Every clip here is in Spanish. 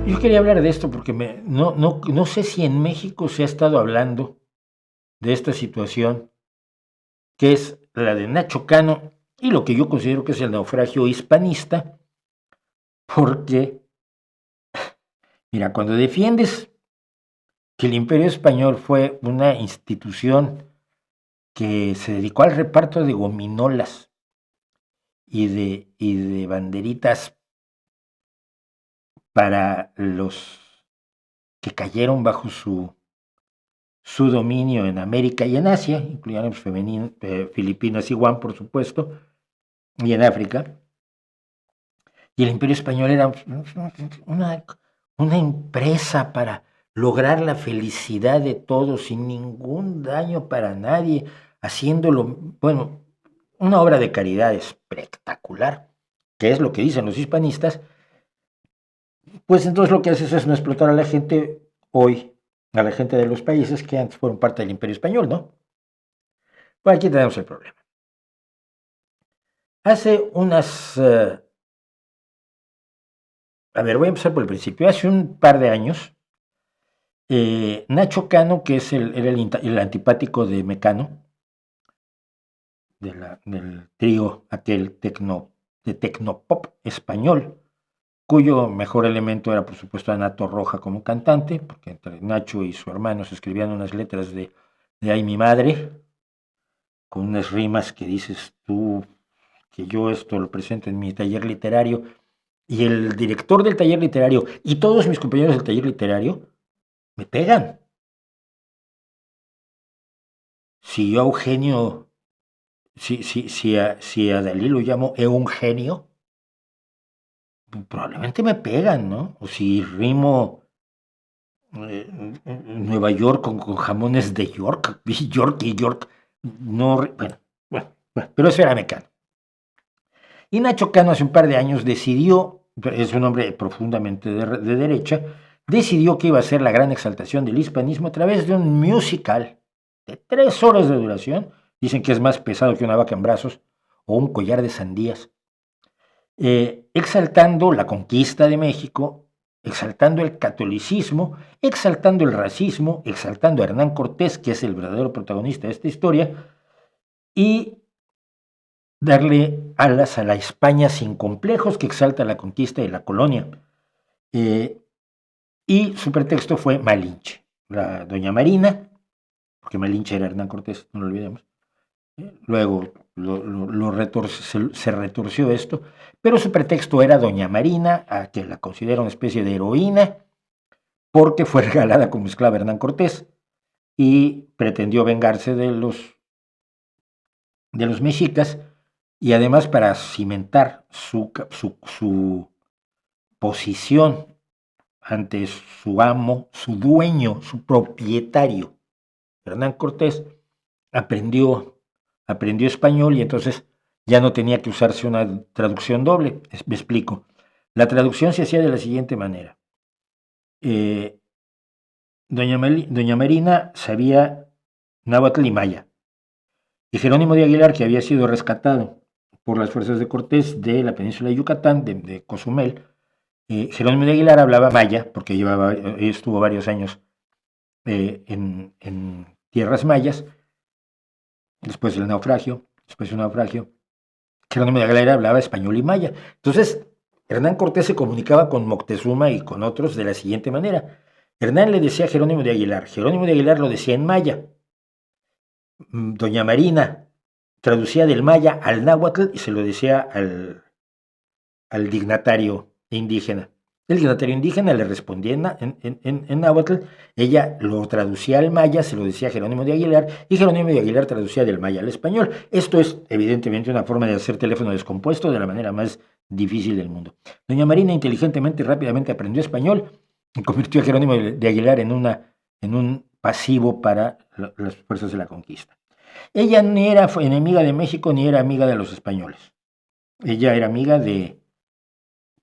Yo quería hablar de esto porque no sé si en México se ha estado hablando de esta situación, que es la de Nacho Cano y lo que yo considero que es el naufragio hispanista, porque, mira, cuando defiendes que el Imperio Español fue una institución que se dedicó al reparto de gominolas y de banderitas para los que cayeron bajo su dominio en América y en Asia, incluyendo Filipinas y Guam, por supuesto, y en África. Y el Imperio Español era una, una empresa para lograr la felicidad de todos sin ningún daño para nadie, haciéndolo, bueno, una obra de caridad espectacular, que es lo que dicen los hispanistas. Pues entonces lo que haces es no explotar a la gente hoy, a la gente de los países que antes fueron parte del Imperio Español, ¿no? Pues aquí tenemos el problema. Hace unas, a ver, voy a empezar por el principio. Hace un par de años, Nacho Cano, que era el antipático de Mecano, del trío aquel de tecnopop español, cuyo mejor elemento era, por supuesto, Anato Roja como cantante, porque entre Nacho y su hermano se escribían unas letras de Ay mi madre, con unas rimas que dices tú, que yo esto lo presento en mi taller literario, y el director del taller literario y todos mis compañeros del taller literario me pegan. Si yo a Eugenio, si a Dalí lo llamo Eugenio, probablemente me pegan, ¿no? O si rimo Nueva York con jamones de York, York y York, no, bueno, pero eso era Mecano. Y Nacho Cano hace un par de años decidió, es un hombre profundamente de derecha, decidió que iba a ser la gran exaltación del hispanismo a través de un musical de 3 horas de duración. Dicen que es más pesado que una vaca en brazos o un collar de sandías, exaltando la conquista de México, exaltando el catolicismo, exaltando el racismo, exaltando a Hernán Cortés, que es el verdadero protagonista de esta historia, y darle alas a la España sin complejos que exalta la conquista y la colonia. Eh, y su pretexto fue Malinche, la doña Marina, porque Malinche era Hernán Cortés, no lo olvidemos. Luego se retorció esto, pero su pretexto era doña Marina, a que la considera una especie de heroína, porque fue regalada como esclava Hernán Cortés y pretendió vengarse de los mexicas, y además para cimentar su posición ante su amo, su dueño, su propietario, Hernán Cortés, aprendió, aprendió español y entonces ya no tenía que usarse una traducción doble. Me explico. La traducción se hacía de la siguiente manera. Eh, doña Marina sabía náhuatl y maya. Y Jerónimo de Aguilar, que había sido rescatado por las fuerzas de Cortés de la península de Yucatán, de Cozumel, Jerónimo de Aguilar hablaba maya, porque estuvo varios años en tierras mayas, después del naufragio, Jerónimo de Aguilar hablaba español y maya. Entonces, Hernán Cortés se comunicaba con Moctezuma y con otros de la siguiente manera. Hernán le decía a Jerónimo de Aguilar lo decía en maya. Doña Marina traducía del maya al náhuatl y se lo decía al dignatario indígena. El dignatario indígena le respondía en náhuatl, ella lo traducía al maya, se lo decía a Jerónimo de Aguilar, y Jerónimo de Aguilar traducía del maya al español. Esto es evidentemente una forma de hacer teléfono descompuesto de la manera más difícil del mundo. Doña Marina inteligentemente y rápidamente aprendió español y convirtió a Jerónimo de Aguilar en un pasivo para las fuerzas de la conquista. Ella ni era enemiga de México ni era amiga de los españoles. Ella era amiga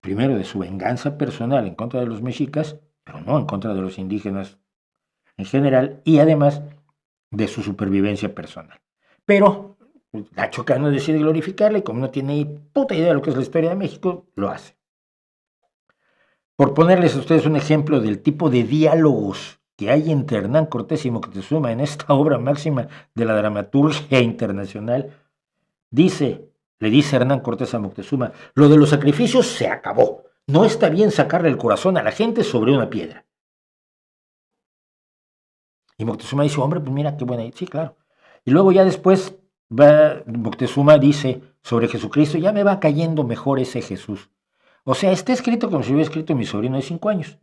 primero de su venganza personal en contra de los mexicas, pero no en contra de los indígenas en general, y además de su supervivencia personal. Pero Nacho Cano decide glorificarla y como no tiene puta idea de lo que es la historia de México, lo hace. Por ponerles a ustedes un ejemplo del tipo de diálogos que hay entre Hernán Cortés y Moctezuma en esta obra máxima de la dramaturgia internacional, le dice Hernán Cortés a Moctezuma, lo de los sacrificios se acabó. No está bien sacarle el corazón a la gente sobre una piedra. Y Moctezuma dice, hombre, pues mira qué buena idea. Sí, claro. Y luego ya después Moctezuma dice sobre Jesucristo, ya me va cayendo mejor ese Jesús. O sea, está escrito como si hubiera escrito mi sobrino de 5 años.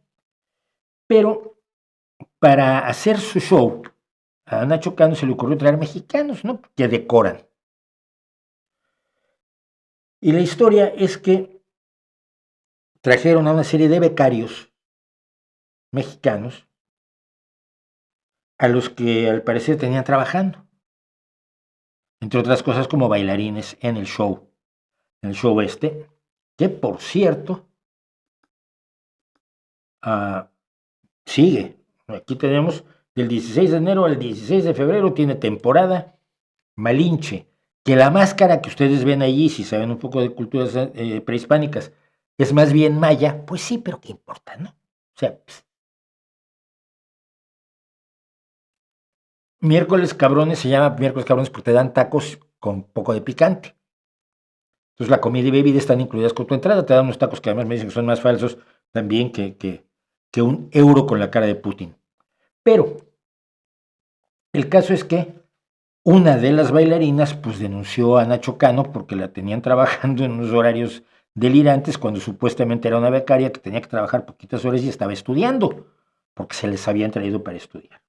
Pero para hacer su show, a Nacho Cano se le ocurrió traer mexicanos, ¿no? Que decoran. Y la historia es que trajeron a una serie de becarios mexicanos a los que al parecer tenían trabajando, entre otras cosas como bailarines en el show que por cierto sigue. Aquí tenemos del 16 de enero al 16 de febrero, tiene temporada Malinche, que la máscara que ustedes ven allí, si saben un poco de culturas prehispánicas, es más bien maya, pues sí, pero ¿qué importa, no? O sea, miércoles cabrones se llama miércoles cabrones porque te dan tacos con poco de picante. Entonces la comida y bebida están incluidas con tu entrada, te dan unos tacos que además me dicen que son más falsos también que un euro con la cara de Putin. Pero el caso es que una de las bailarinas pues denunció a Nacho Cano porque la tenían trabajando en unos horarios delirantes cuando supuestamente era una becaria que tenía que trabajar poquitas horas y estaba estudiando, porque se les habían traído para estudiar.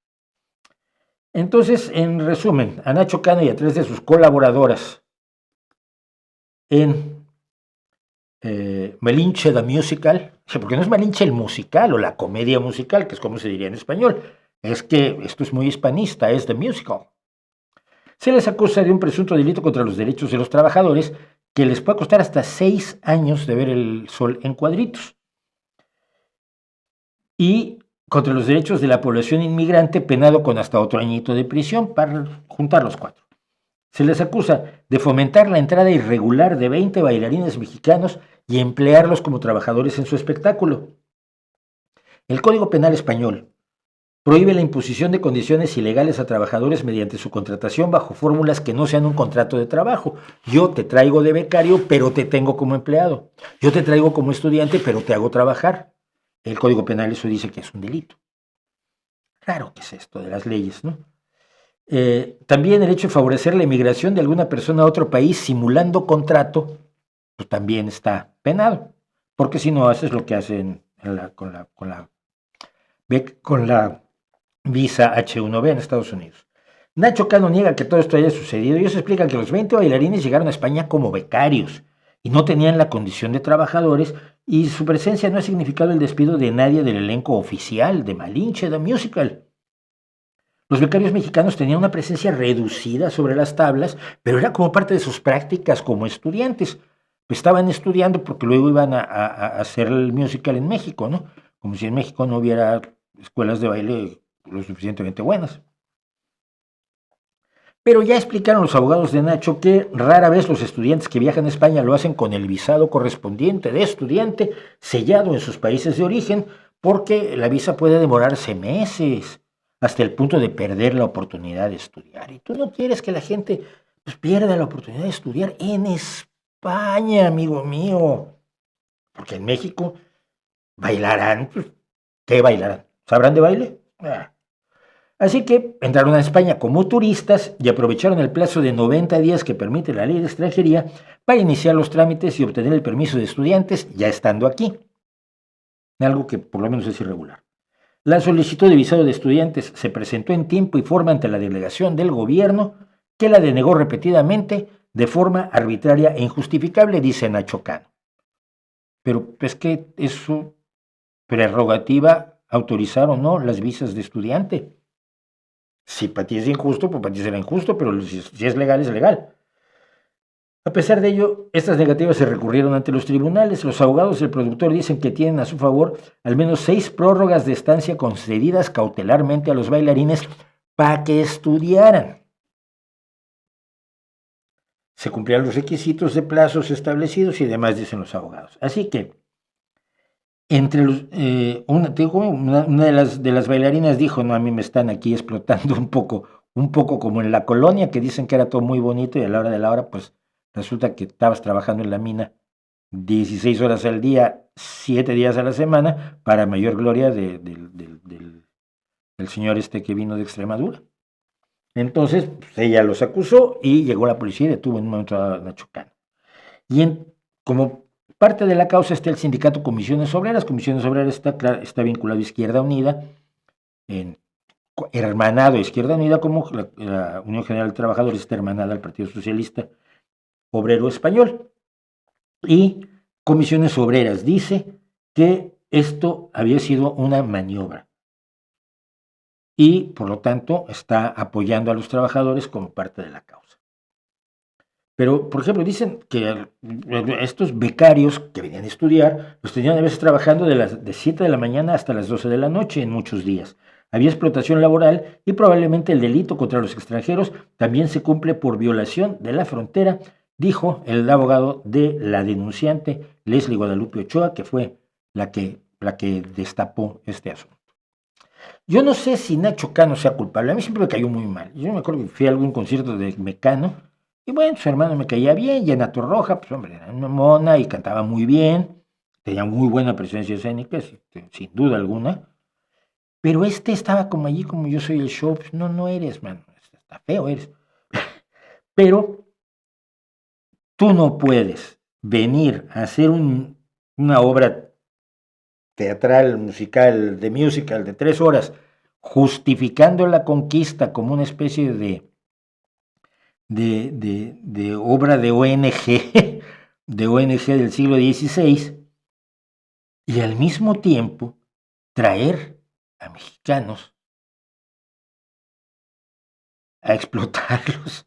Entonces, en resumen, a Nacho Cano y a 3 de sus colaboradoras en Malinche the Musical, porque no es Malinche el musical o la comedia musical, que es como se diría en español, es que esto es muy hispanista, es The Musical. Se les acusa de un presunto delito contra los derechos de los trabajadores que les puede costar hasta 6 años de ver el sol en cuadritos. Y contra los derechos de la población inmigrante, penado con hasta otro añito de prisión, para juntar los 4. Se les acusa de fomentar la entrada irregular de 20 bailarines mexicanos y emplearlos como trabajadores en su espectáculo. El Código Penal español prohíbe la imposición de condiciones ilegales a trabajadores mediante su contratación bajo fórmulas que no sean un contrato de trabajo. Yo te traigo de becario, pero te tengo como empleado. Yo te traigo como estudiante, pero te hago trabajar. El Código Penal eso dice que es un delito. Raro que es esto de las leyes, ¿no? También el hecho de favorecer la emigración de alguna persona a otro país simulando contrato, pues también está penado. Porque si no haces lo que hacen con la visa H1B en Estados Unidos. Nacho Cano niega que todo esto haya sucedido. Ellos explican que los 20 bailarines llegaron a España como becarios y no tenían la condición de trabajadores y su presencia no ha significado el despido de nadie del elenco oficial de Malinche the Musical. Los becarios mexicanos tenían una presencia reducida sobre las tablas, pero era como parte de sus prácticas como estudiantes. Estaban estudiando porque luego iban a hacer el musical en México, ¿no? Como si en México no hubiera escuelas de baile lo suficientemente buenas. Pero ya explicaron los abogados de Nacho que rara vez los estudiantes que viajan a España lo hacen con el visado correspondiente de estudiante sellado en sus países de origen, porque la visa puede demorarse meses, hasta el punto de perder la oportunidad de estudiar. Y tú no quieres que la gente pues, pierda la oportunidad de estudiar en España, amigo mío. Porque en México bailarán, pues, ¿qué bailarán? ¿Sabrán de baile? Así que entraron a España como turistas y aprovecharon el plazo de 90 días que permite la ley de extranjería para iniciar los trámites y obtener el permiso de estudiantes ya estando aquí. Algo que por lo menos es irregular. La solicitud de visado de estudiantes se presentó en tiempo y forma ante la delegación del gobierno, que la denegó repetidamente de forma arbitraria e injustificable, dice Nacho Cano. Pero es que es su prerrogativa autorizar o no las visas de estudiante. Si para ti es injusto, pues para ti será injusto, pero si es legal, es legal. A pesar de ello, estas negativas se recurrieron ante los tribunales. Los abogados del productor dicen que tienen a su favor al menos 6 prórrogas de estancia concedidas cautelarmente a los bailarines para que estudiaran. Se cumplían los requisitos de plazos establecidos y demás, dicen los abogados. Así que una de las bailarinas dijo, no, a mí me están aquí explotando un poco como en la colonia, que dicen que era todo muy bonito y a la hora de la hora, pues resulta que estabas trabajando en la mina 16 horas al día, 7 días a la semana, para mayor gloria del señor este que vino de Extremadura. Entonces, pues, ella los acusó y llegó la policía y detuvo en un momento dado a Nacho Cano. Como parte de la causa está el sindicato Comisiones Obreras. Comisiones Obreras está vinculado a Izquierda Unida, hermanado a Izquierda Unida, como la Unión General de Trabajadores está hermanada al Partido Socialista Obrero Español. Y Comisiones Obreras dice que esto había sido una maniobra y, por lo tanto, está apoyando a los trabajadores como parte de la causa. Pero, por ejemplo, dicen que estos becarios que venían a estudiar, los tenían a veces trabajando de 7 de la mañana hasta las 12 de la noche en muchos días. Había explotación laboral y probablemente el delito contra los extranjeros también se cumple por violación de la frontera, dijo el abogado de la denunciante, Leslie Guadalupe Ochoa, que fue la que destapó este asunto. Yo no sé si Nacho Cano sea culpable, a mí siempre me cayó muy mal. Yo me acuerdo que fui a algún concierto de Mecano, y bueno, su hermano me caía bien, y Ana Torroja, pues hombre, era una mona y cantaba muy bien, tenía muy buena presencia escénica, sin duda alguna, pero este estaba como allí, como yo soy el show, pues no eres, mano, está feo eres. Pero tú no puedes venir a hacer una obra teatral, musical, de 3 horas, justificando la conquista como una especie de obra de ONG, de ONG del siglo XVI, y al mismo tiempo traer a mexicanos a explotarlos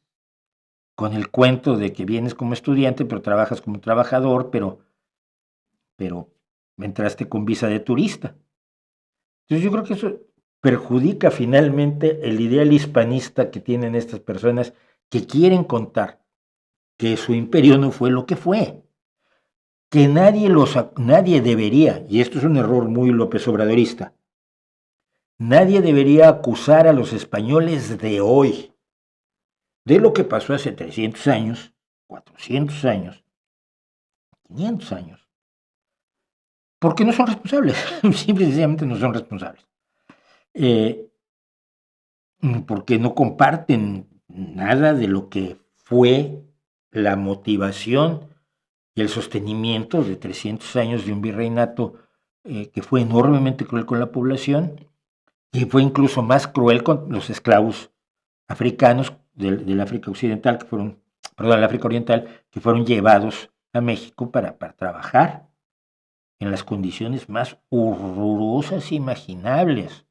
con el cuento de que vienes como estudiante, pero trabajas como trabajador, pero entraste con visa de turista. Entonces yo creo que eso perjudica finalmente el ideal hispanista que tienen estas personas que quieren contar que su imperio no fue lo que fue, que nadie debería, y esto es un error muy López Obradorista, nadie debería acusar a los españoles de hoy de lo que pasó hace 300 años, 400 años, 500 años, porque no son responsables, simple y sencillamente no son responsables. Porque no comparten nada de lo que fue la motivación y el sostenimiento de 300 años de un virreinato que fue enormemente cruel con la población y fue incluso más cruel con los esclavos africanos del África Occidental, el África Oriental, que fueron llevados a México para trabajar en las condiciones más horrorosas e imaginables.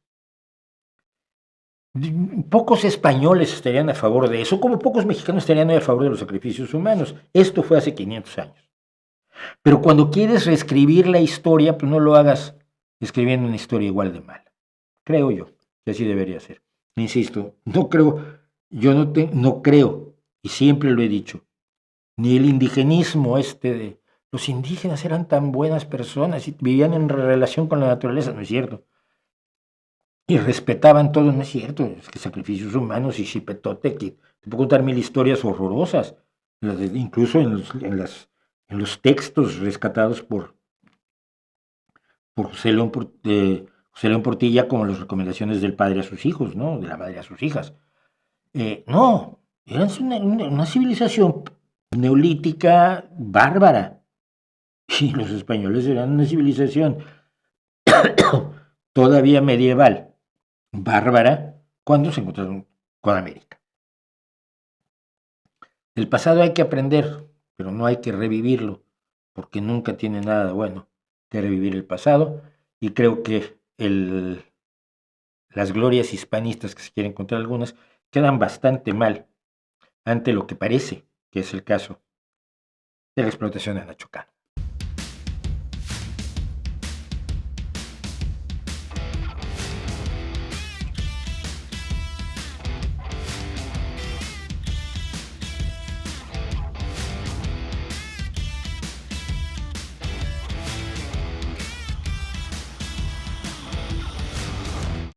Pocos españoles estarían a favor de eso, como pocos mexicanos estarían a favor de los sacrificios humanos. Esto fue hace 500 años. Pero cuando quieres reescribir la historia, pues no lo hagas escribiendo una historia igual de mala. Creo yo que así debería ser. Insisto, no creo, y siempre lo he dicho, ni el indigenismo de los indígenas eran tan buenas personas y vivían en relación con la naturaleza, no es cierto. Y respetaban todo, no es cierto, es que sacrificios humanos y chipetote, que te puedo contar 1000 historias horrorosas, incluso en los textos rescatados por José León Portilla, como las recomendaciones del padre a sus hijos, ¿no? De la madre a sus hijas. No, eran una civilización neolítica bárbara. Y los españoles eran una civilización todavía medieval, bárbara, cuando se encontraron con América. Del pasado hay que aprender, pero no hay que revivirlo, porque nunca tiene nada bueno que revivir el pasado, y creo que las glorias hispanistas, que se quieren contar algunas, quedan bastante mal ante lo que parece que es el caso de la explotación de Nacho Cano.